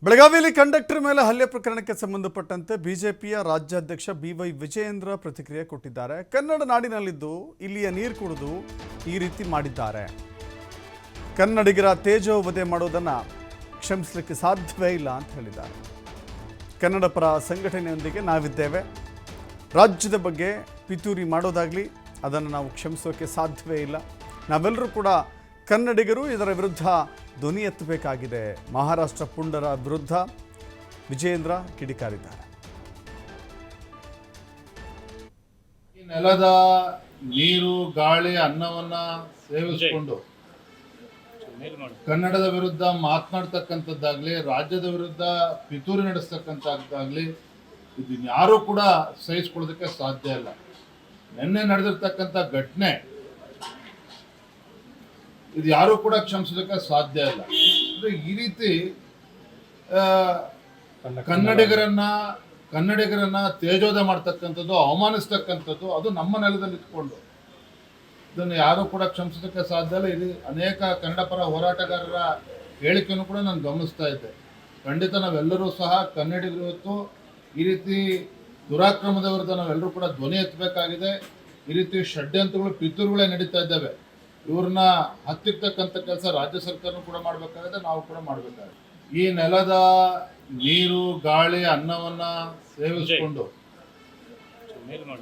ಬೆಳಗಾವಿಯಲ್ಲಿ ಕಂಡಕ್ಟರ್ ಮೇಲೆ ಹಲ್ಲೆ ಪ್ರಕರಣಕ್ಕೆ ಸಂಬಂಧಪಟ್ಟಂತೆ ಬಿಜೆಪಿಯ ರಾಜ್ಯಾಧ್ಯಕ್ಷ ಬಿವೈ ವಿಜಯೇಂದ್ರ ಪ್ರತಿಕ್ರಿಯೆ ಕೊಟ್ಟಿದ್ದಾರೆ. ಕನ್ನಡ ನಾಡಿನಲ್ಲಿದ್ದು ಇಲ್ಲಿಯ ನೀರು ಕುಡಿದು ಈ ರೀತಿ ಮಾಡಿದ್ದಾರೆ. ಕನ್ನಡಿಗರ ತೇಜೋವಧೆ ಮಾಡೋದನ್ನು ಕ್ಷಮಿಸಲಿಕ್ಕೆ ಸಾಧ್ಯವೇ ಇಲ್ಲ ಅಂತ ಹೇಳಿದ್ದಾರೆ. ಕನ್ನಡ ಪರ ಸಂಘಟನೆಯೊಂದಿಗೆ ನಾವಿದ್ದೇವೆ. ರಾಜ್ಯದ ಬಗ್ಗೆ ಪಿತೂರಿ ಮಾಡೋದಾಗಲಿ ಅದನ್ನು ನಾವು ಕ್ಷಮಿಸೋಕೆ ಸಾಧ್ಯವೇ ಇಲ್ಲ. ನಾವೆಲ್ಲರೂ ಕೂಡ ಕನ್ನಡಿಗರು ಇದರ ವಿರುದ್ಧ ಧ್ವನಿ ಎತ್ತಬೇಕಾಗಿದೆ. ಮಹಾರಾಷ್ಟ್ರ ಪುಂಡರ ವಿರುದ್ಧ ವಿಜಯೇಂದ್ರ ಕಿಡಿಕಾರಿದ್ದಾರೆ. ಈ ನೆಲದ ನೀರು ಗಾಳಿ ಅನ್ನವನ್ನ ಸೇವಿಸಿಕೊಂಡು ಕನ್ನಡದ ವಿರುದ್ಧ ಮಾತನಾಡ್ತಕ್ಕಂಥದ್ದಾಗ್ಲಿ ರಾಜ್ಯದ ವಿರುದ್ಧ ಪಿತೂರಿ ನಡೆಸ್ತಕ್ಕಂಥದ್ದಾಗ್ಲಿ ಇದು ಯಾರೂ ಕೂಡ ಸಹಿಸ್ಕೊಳ್ಳೋದಕ್ಕೆ ಸಾಧ್ಯ ಇಲ್ಲ. ನಿನ್ನೆ ನಡೆದಿರ್ತಕ್ಕಂಥ ಘಟನೆ ಇದು ಯಾರೂ ಕೂಡ ಕ್ಷಮಿಸೋದಕ್ಕೆ ಸಾಧ್ಯ ಇಲ್ಲ. ಈ ರೀತಿ ಕನ್ನಡಿಗರನ್ನ ತೇಜೋಧೆ ಮಾಡ್ತಕ್ಕಂಥದ್ದು, ಅವಮಾನಿಸ್ತಕ್ಕಂಥದ್ದು ಅದು ನಮ್ಮ ನೆಲದಲ್ಲಿ ಇಟ್ಕೊಂಡು ಇದನ್ನು ಯಾರೂ ಕೂಡ ಕ್ಷಮಿಸೋದಕ್ಕೆ ಸಾಧ್ಯ ಇಲ್ಲ. ಇಲ್ಲಿ ಅನೇಕ ಕನ್ನಡ ಪರ ಹೋರಾಟಗಾರರ ಹೇಳಿಕೆಯನ್ನು ಕೂಡ ನಾನು ಗಮನಿಸ್ತಾ ಇದ್ದೆ. ಖಂಡಿತ ನಾವೆಲ್ಲರೂ ಸಹ ಕನ್ನಡಿಗರು ಇವತ್ತು ಈ ರೀತಿ ದುರಾಕ್ರಮದ ವಿರುದ್ಧ ನಾವೆಲ್ಲರೂ ಕೂಡ ಧ್ವನಿ ಎತ್ತಬೇಕಾಗಿದೆ. ಈ ರೀತಿ ಷಡ್ಯಂತ್ರಗಳು ಪಿತೂರುಗಳೇ ನಡೀತಾ ಇದ್ದಾವೆ. ಇವ್ರನ್ನ ಹತ್ತಿರ್ತಕ್ಕಂಥ ಕೆಲಸ ರಾಜ್ಯ ಸರ್ಕಾರ ಕೂಡ ಮಾಡಬೇಕಾಗಿದೆ, ನಾವು ಕೂಡ ಮಾಡಬೇಕಾಗಿದೆ. ಈ ನೆಲದ ನೀರು ಗಾಳಿ ಅನ್ನವನ್ನ ಸೇವಿಸಿಕೊಂಡು